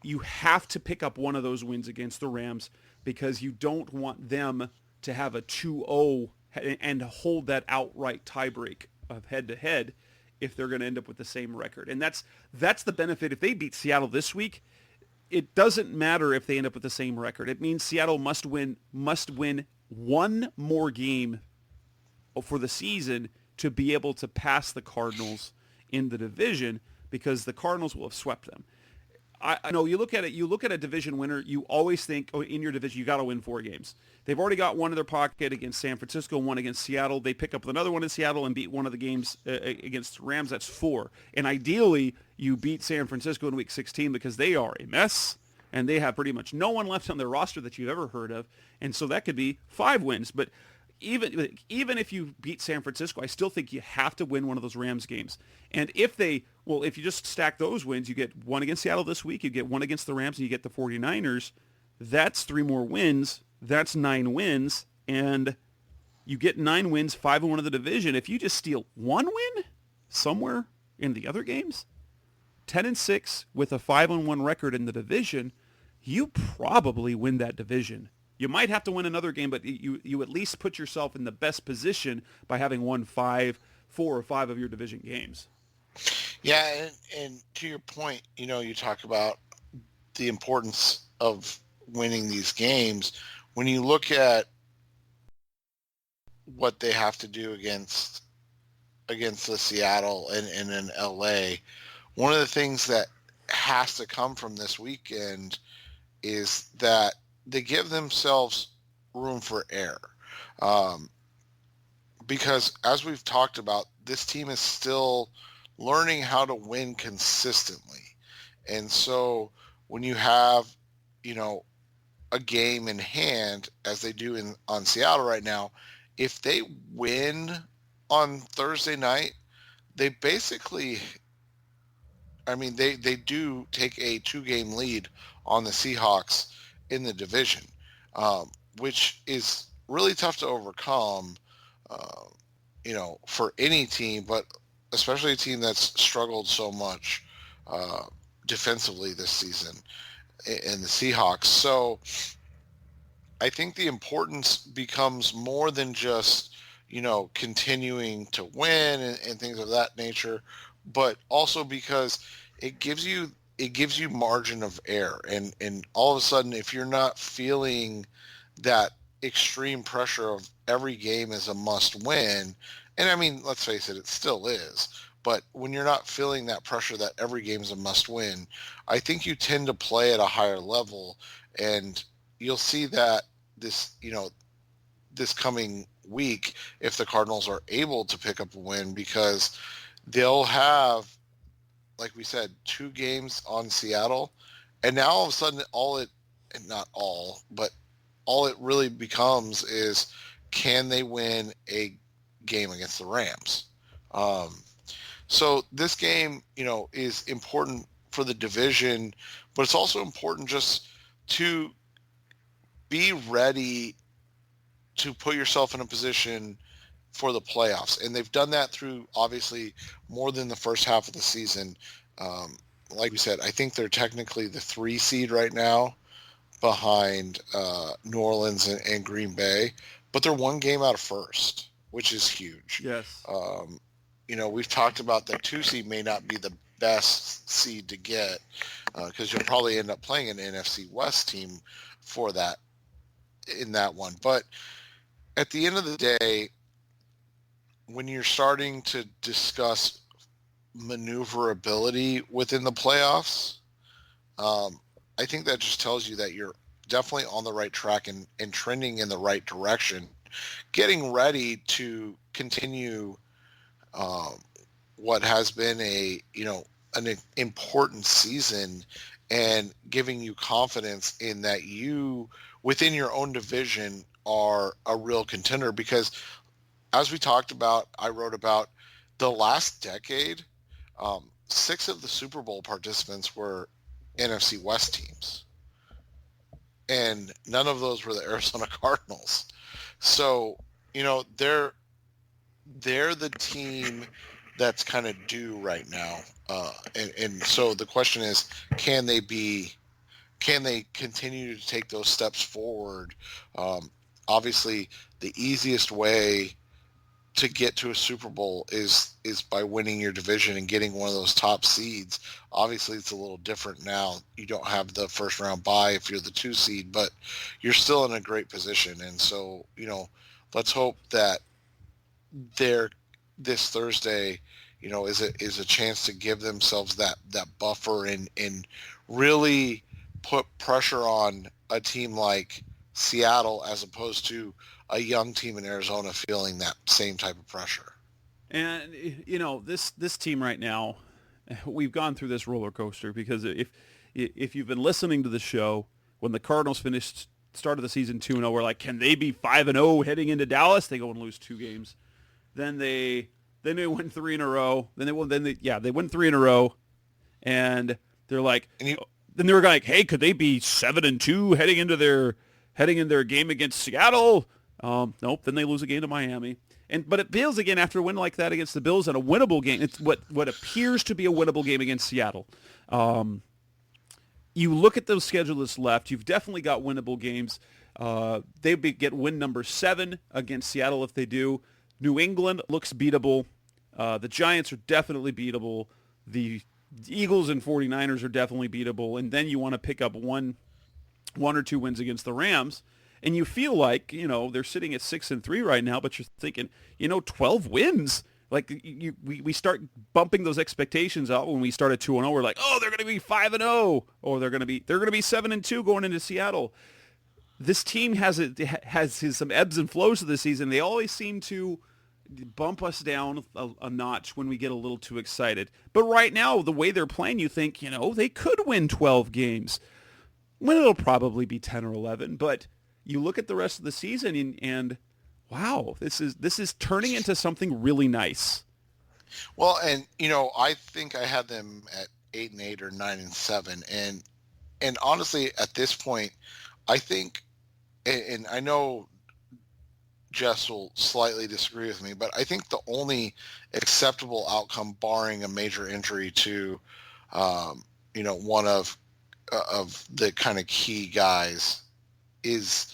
You have to pick up one of those wins against the Rams because you don't want them to have a 2-0 and hold that outright tiebreak of head-to-head if they're going to end up with the same record. And that's the benefit. If they beat Seattle this week, it doesn't matter if they end up with the same record. It means Seattle must win one more game for the season to be able to pass the Cardinals in the division, because the Cardinals will have swept them. I know you look at a division winner, you always think, in your division, you got to win 4 games. They've already got one in their pocket against San Francisco, one against Seattle. They pick up another one in Seattle and beat one of the games against the Rams. That's 4. And ideally, you beat San Francisco in Week 16 because they are a mess, and they have pretty much no one left on their roster that you've ever heard of. And so that could be 5 wins. But even if you beat San Francisco, I still think you have to win one of those Rams games. And if you just stack those wins, you get one against Seattle this week, you get one against the Rams, and you get the 49ers. That's 3 more wins. That's 9 wins. And you get 9 wins, 5-1 of the division. If you just steal 1 win somewhere in the other games, 10-6 with a 5-1 record in the division, you probably win that division. You might have to win another game, but you at least put yourself in the best position by having won 4 or 5 of your division games. Yeah, and to your point, you talk about the importance of winning these games. When you look at what they have to do against the Seattle and in LA, one of the things that has to come from this weekend is that they give themselves room for error. Because as we've talked about, this team is still learning how to win consistently. And so when you have, a game in hand, as they do on Seattle right now, if they win on Thursday night, they basically, they do take a 2-game lead on the Seahawks in the division, which is really tough to overcome, for any team. But especially a team that's struggled so much defensively this season in the Seahawks. So I think the importance becomes more than just, continuing to win and things of that nature, but also because it gives you margin of error. And all of a sudden, if you're not feeling that extreme pressure of every game is a must win, and I mean, let's face it, it still is, but when you're not feeling that pressure that every game is a must win, I think you tend to play at a higher level. And you'll see that this coming week, if the Cardinals are able to pick up a win, because they'll have, like we said, 2 games on Seattle, and now all of a sudden all it really becomes is, can they win a game against the Rams? So this game, is important for the division, but it's also important just to be ready to put yourself in a position for the playoffs. And they've done that through, obviously, more than the first half of the season. Like we said, I think they're technically the 3 seed right now behind New Orleans and Green Bay, but they're 1 game out of first, which is huge. Yes. We've talked about the 2 seed may not be the best seed to get because you'll probably end up playing an NFC West team for that in that one. But at the end of the day, when you're starting to discuss maneuverability within the playoffs, I think that just tells you that you're definitely on the right track and trending in the right direction, getting ready to continue what has been an important season, and giving you confidence in that you, within your own division, are a real contender. Because as we talked about, I wrote about the last decade, 6 of the Super Bowl participants were NFC West teams, and none of those were the Arizona Cardinals. So, they're the team that's kind of due right now. And so the question is, can they continue to take those steps forward? Obviously, the easiest way to get to a Super Bowl is by winning your division and getting one of those top seeds. Obviously, it's a little different now. You don't have the first round bye if you're the 2 seed, but you're still in a great position. And so, let's hope that this Thursday, is a chance to give themselves that buffer and really put pressure on a team like Seattle, as opposed to a young team in Arizona feeling that same type of pressure. And this team right now, we've gone through this roller coaster, because if you've been listening to the show, when the Cardinals started the season 2-0, we're like, can they be 5-0 heading into Dallas? They go and lose 2 games. Then they win 3 in a row. They win 3 in a row, and they're like, then they were like, hey, could they be 7-2 heading in their game against Seattle? Nope. Then they lose a game to Miami, but it feels again after a win like that against the Bills and a winnable game. It's what appears to be a winnable game against Seattle. You look at those schedule that's left. You've definitely got winnable games. They get win number 7 against Seattle if they do. New England looks beatable. The Giants are definitely beatable. The Eagles and 49ers are definitely beatable. And then you want to pick up one or 2 wins against the Rams. And you feel like, they're sitting at 6-3 right now, but you're thinking, 12 wins. Like we start bumping those expectations out when we start at 2-0. We're like, oh, they're going to be 5-0, or they're going to be 7-2 going into Seattle. This team has some ebbs and flows of the season. They always seem to bump us down a notch when we get a little too excited. But right now, the way they're playing, you think, they could win 12 games. When it'll probably be 10 or 11. But you look at the rest of the season and wow, this is turning into something really nice. Well, and I think I had them at 8-8 or 9-7, and honestly, at this point, I think, and I know Jess will slightly disagree with me, but I think the only acceptable outcome, barring a major injury to, one of the kind of key guys, is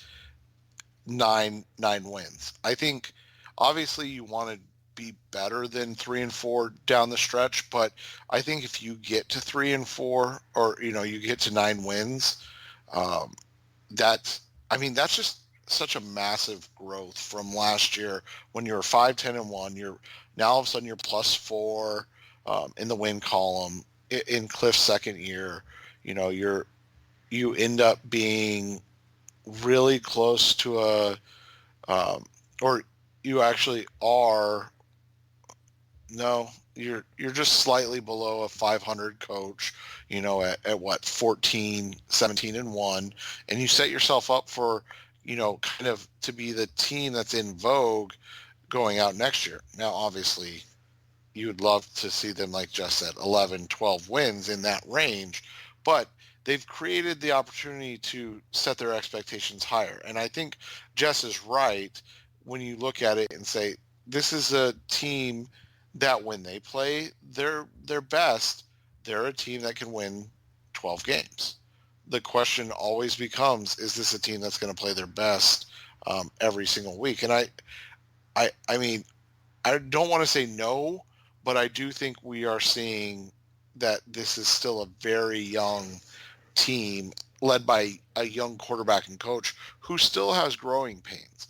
nine wins. I think obviously you want to be better than 3-4 down the stretch, but I think if you get to 3-4, or you get to 9 wins, that's just such a massive growth from last year when you were 5-10-1. You're now all of a sudden you're +4 in the win column in Cliff's second year. You end up being really close to or you actually are. No, you're just slightly below a 500 coach, at what, 14-17-1, and you set yourself up for, kind of to be the team that's in vogue going out next year. Now, obviously, you would love to see them, like Jess said, 11, 12 wins in that range, but they've created the opportunity to set their expectations higher. And I think Jess is right when you look at it and say, this is a team that when they play their best, they're a team that can win 12 games. The question always becomes, is this a team that's going to play their best every single week? And I mean, I don't want to say no, but I do think we are seeing that this is still a very young team led by a young quarterback and coach who still has growing pains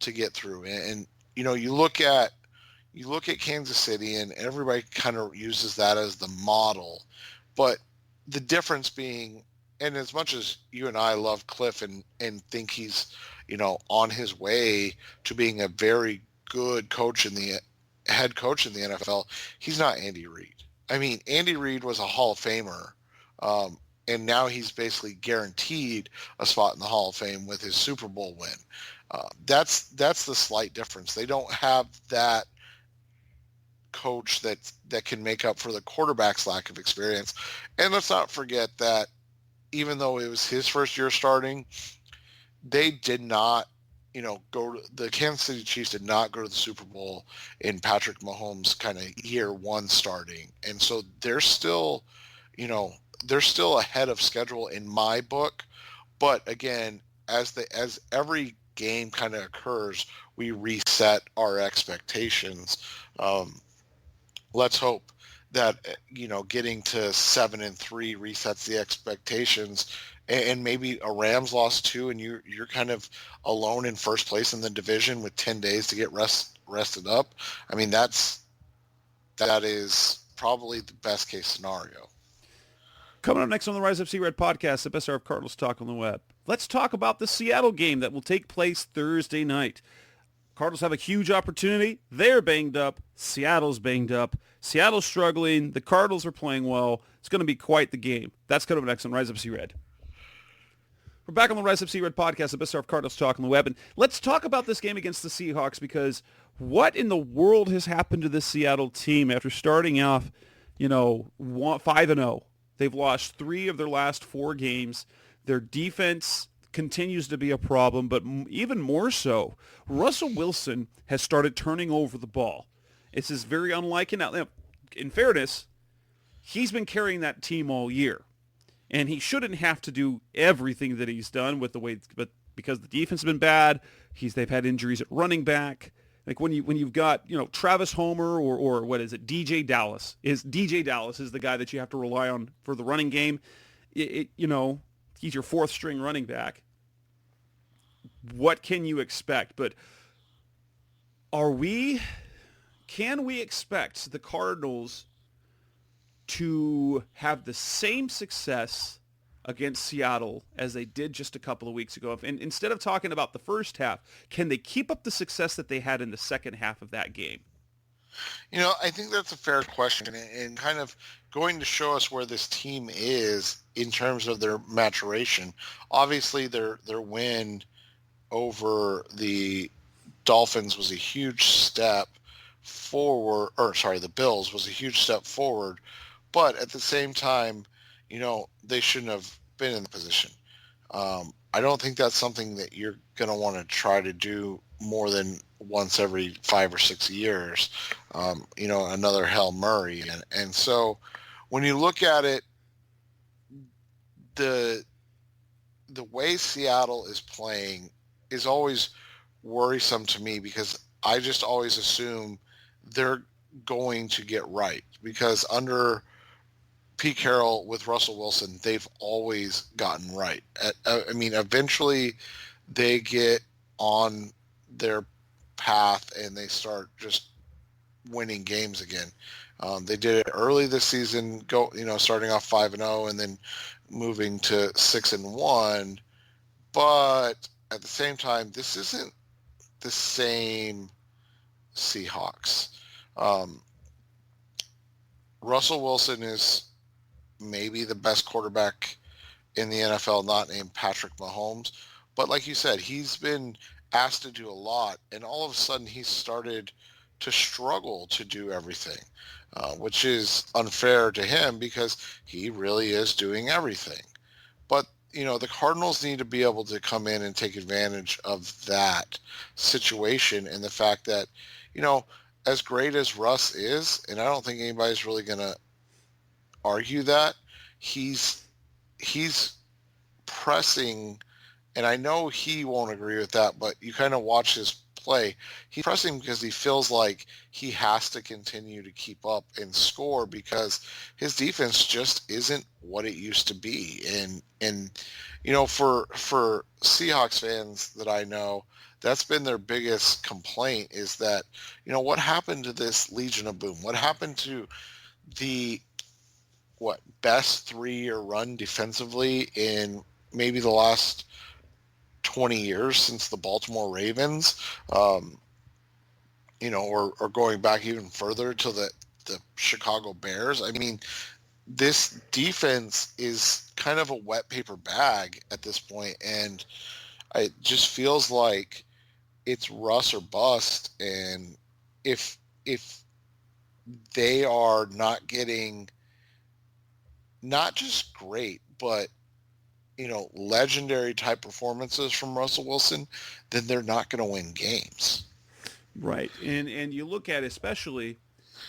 to get through. And you look at Kansas City, and everybody kind of uses that as the model. But the difference being, and as much as you and I love Cliff and think he's, on his way to being a very good coach head coach in the NFL, he's not Andy Reid. I mean, Andy Reid was a Hall of Famer, and now he's basically guaranteed a spot in the Hall of Fame with his Super Bowl win. That's the slight difference. They don't have that coach that can make up for the quarterback's lack of experience. And let's not forget that even though it was his first year starting, they did not, the Kansas City Chiefs did not go to the Super Bowl in Patrick Mahomes' kind of year one starting. And so they're still ahead of schedule in my book. But again, as every game kind of occurs, we reset our expectations. Let's hope that, getting to 7-3 resets the expectations, and maybe a Rams loss too, and you're kind of alone in first place in the division with 10 days to get rested up. I mean, that is probably the best case scenario. Coming up next on the Rise Up See Red podcast, the best hour of Cardinals talk on the web. Let's talk about the Seattle game that will take place Thursday night. Cardinals have a huge opportunity. They're banged up. Seattle's banged up. Seattle's struggling. The Cardinals are playing well. It's going to be quite the game. That's coming up next on Rise Up See Red. We're back on the Rise Up See Red podcast, the best hour of Cardinals talk on the web. And let's talk about this game against the Seahawks, because what in the world has happened to this Seattle team after starting off, 5-0? They've lost 3 of their last 4 games. Their defense continues to be a problem, but even more so, Russell Wilson has started turning over the ball. This is very unlike it. Now, in fairness, he's been carrying that team all year, and he shouldn't have to do everything that he's done with the way, but because the defense has been bad, they've had injuries at running back. Like when you've got Travis Homer or what is it, DJ Dallas is the guy that you have to rely on for the running game. He's your 4th string running back. What can you expect? But can we expect the Cardinals to have the same success against Seattle as they did just a couple of weeks ago? And instead of talking about the first half, can they keep up the success that they had in the second half of that game? I think that's a fair question, and kind of going to show us where this team is in terms of their maturation. Obviously, their win over the Dolphins was a huge step forward, the Bills was a huge step forward, but at the same time, they shouldn't have been in the position. I don't think that's something that you're going to want to try to do more than once every 5 or 6 years. Another Hail Murray, and so when you look at it, the way Seattle is playing is always worrisome to me, because I just always assume they're going to get right, because under Pete Carroll with Russell Wilson, they've always gotten right. Eventually they get on their path and they start just winning games again. They did it early this season, starting off 5-0 and then moving to 6-1. But at the same time, this isn't the same Seahawks. Russell Wilson is maybe the best quarterback in the NFL, not named Patrick Mahomes. But like you said, he's been asked to do a lot, and all of a sudden he's started to struggle to do everything, which is unfair to him because he really is doing everything. But, the Cardinals need to be able to come in and take advantage of that situation, and the fact that, as great as Russ is, and I don't think anybody's really going to argue that, he's pressing, and I know he won't agree with that, but you kind of watch his play. He's pressing because he feels like he has to continue to keep up and score, because his defense just isn't what it used to be. And for Seahawks fans that I know, that's been their biggest complaint, is that, what happened to this Legion of Boom? What happened to the best 3-year run defensively in maybe the last 20 years since the Baltimore Ravens, or going back even further to the Chicago Bears. I mean, this defense is kind of a wet paper bag at this point, and it just feels like it's Russ or bust. And if they are not getting not just great, but legendary type performances from Russell Wilson, then they're not going to win games. Right. And you look at especially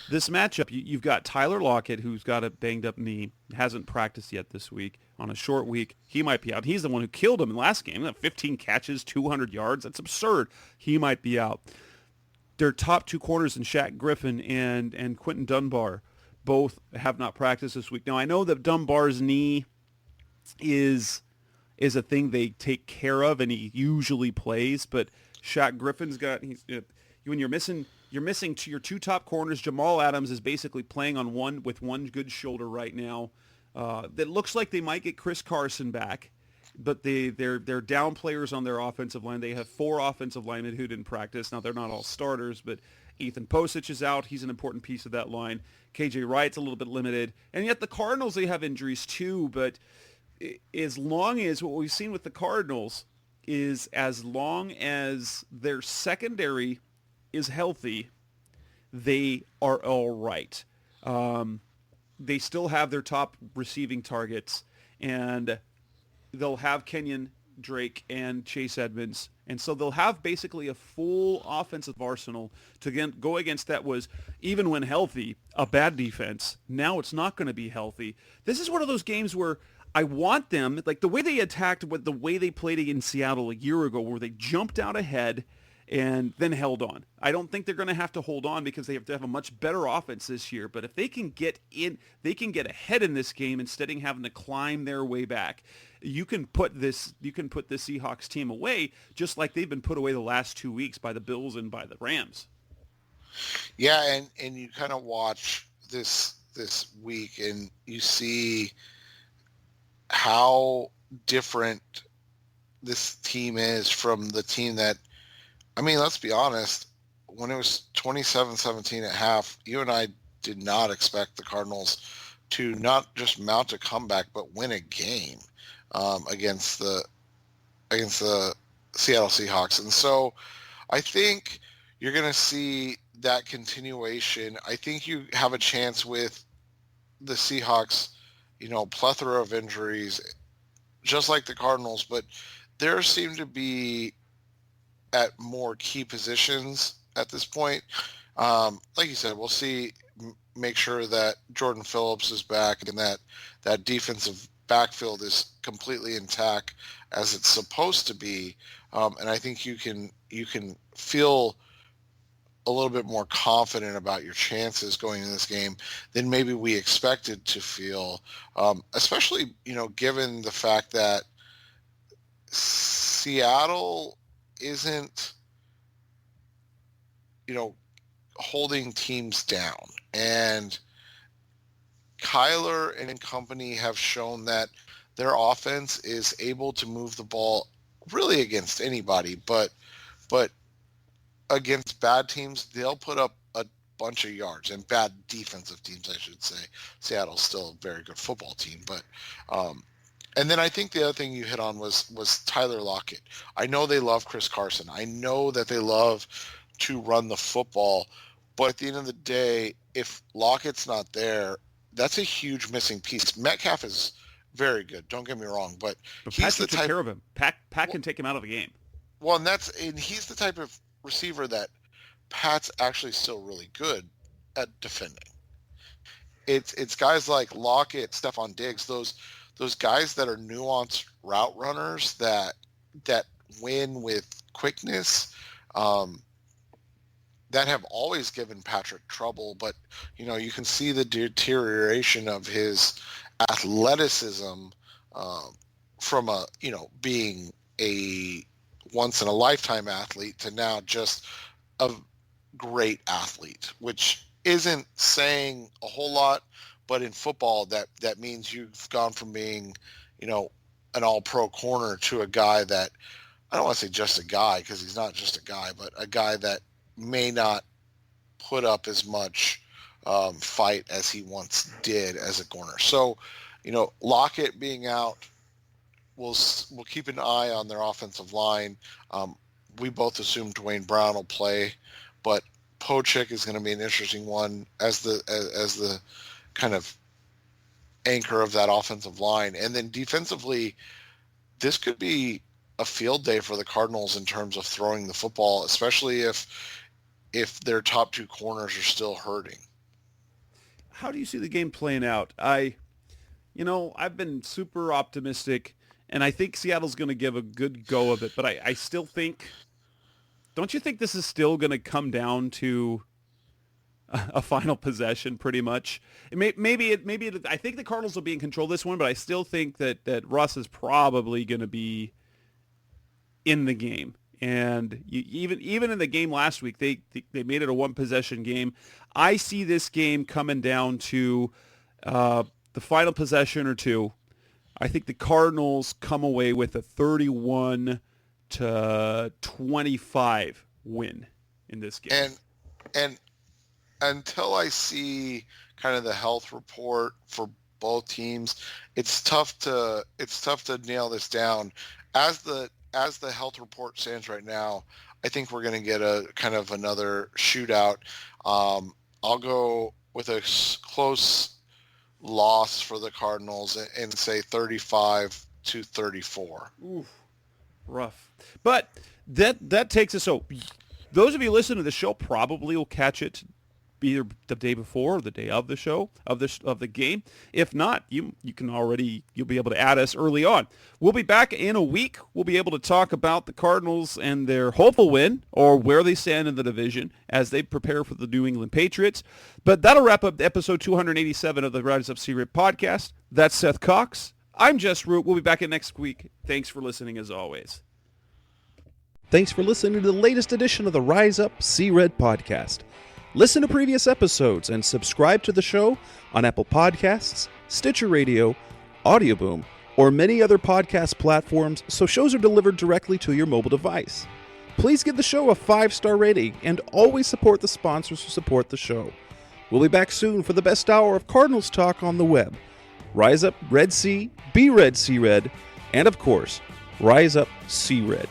this matchup, you've got Tyler Lockett, who's got a banged up knee, hasn't practiced yet this week. On a short week, he might be out. He's the one who killed him in the last game. 15 catches, 200 yards. That's absurd. He might be out. Their top two corners in Shaq Griffin and Quentin Dunbar both have not practiced this week. Now, I know that Dunbar's knee is a thing they take care of, and he usually plays, but Shaq Griffin's got when you're missing to your two top corners. Jamal Adams is basically playing on one good shoulder right now. That looks like they might get Chris Carson back, but they're down players on their offensive line. They have 4 offensive linemen who didn't practice. Now, they're not all starters, but Ethan Posich is out. He's an important piece of that line. KJ Wright's a little bit limited. And yet the Cardinals, they have injuries too, but as long as what we've seen with the Cardinals is as long as their secondary is healthy, they are all right. They still have their top receiving targets, and they'll have Kenyon Drake and Chase Edmonds. And so they'll have basically a full offensive arsenal to go against that was, even when healthy, a bad defense. Now it's not going to be healthy. This is one of those games where I want them, like the way they attacked with the way they played in Seattle a year ago, where they jumped out ahead and then held on. I don't think they're going to have to hold on because they have to have a much better offense this year. But if they can get in, they can get ahead in this game instead of having to climb their way back. You can put this Seahawks team away just like they've been put away the last 2 weeks by the Bills and by the Rams. Yeah, and you kind of watch this week and you see how different this team is from the team that, I mean, let's be honest, when it was 27-17 at half, you and I did not expect the Cardinals to not just mount a comeback, but win a game against the Seattle Seahawks. And so I think you're going to see that continuation. I think you have a chance with the Seahawks, plethora of injuries, just like the Cardinals, but there seem to be at more key positions at this point. Like you said, we'll see. Make sure that Jordan Phillips is back and that defensive backfield is completely intact as it's supposed to be. And I think you can feel a little bit more confident about your chances going in this game than maybe we expected to feel, especially, given the fact that Seattle isn't, holding teams down. And Kyler and company have shown that their offense is able to move the ball really against anybody, but against bad teams, they'll put up a bunch of yards, and bad defensive teams, I should say. Seattle's still a very good football team, but and then I think the other thing you hit on was Tyler Lockett. I know they love Chris Carson. I know that they love to run the football, but at the end of the day, if Lockett's not there, that's a huge missing piece. Metcalf is very good, don't get me wrong, but he's Pat the type. Take care of him. Pat can take him out of the game. Well, and he's the type of receiver that Pat's actually still really good at defending. It's guys like Lockett, Stephon Diggs, those guys that are nuanced route runners that win with quickness, that have always given Patrick trouble. But you can see the deterioration of his athleticism from being a once in a lifetime athlete to now just a great athlete, which isn't saying a whole lot, but in football that means you've gone from being, an all-pro corner to a guy that, I don't want to say just a guy because he's not just a guy, but a guy that may not put up as much fight as he once did as a corner. So, Lockett being out, we'll keep an eye on their offensive line. We both assume Dwayne Brown will play, but Pochik is going to be an interesting one as the kind of anchor of that offensive line. And then defensively, this could be a field day for the Cardinals in terms of throwing the football, especially if their top two corners are still hurting. How do you see the game playing out? I've been super optimistic, and I think Seattle's going to give a good go of it, but I still think, don't you think this is still going to come down to a final possession pretty much? Maybe I think the Cardinals will be in control of this one, but I still think that Russ is probably going to be in the game. And even in the game last week, they made it a one-possession game. I see this game coming down to the final possession or two. I think the Cardinals come away with a 31-25 win in this game. And until I see kind of the health report for both teams, it's tough to nail this down. As the health report stands right now, I think we're going to get a kind of another shootout. I'll go with a close loss for the Cardinals and say 35-34. Oof, rough. But that takes us. So those of you listening to the show probably will catch it either the day before or the day of the show of the game. If not, you'll be able to add us early on. We'll be back in a week. We'll be able to talk about the Cardinals and their hopeful win, or where they stand in the division as they prepare for the New England Patriots. But that'll wrap up episode 287 of the Rise Up C-Red podcast. That's Seth Cox. I'm Jess Root. We'll be back in next week. Thanks for listening as always. Thanks for listening to the latest edition of the Rise Up C-Red podcast. Listen to previous episodes and subscribe to the show on Apple Podcasts, Stitcher Radio, Audioboom, or many other podcast platforms so shows are delivered directly to your mobile device. Please give the show a 5-star rating and always support the sponsors who support the show. We'll be back soon for the best hour of Cardinals talk on the web. Rise up, Red Sea, be Red Sea Red, and of course, Rise Up, Sea Red.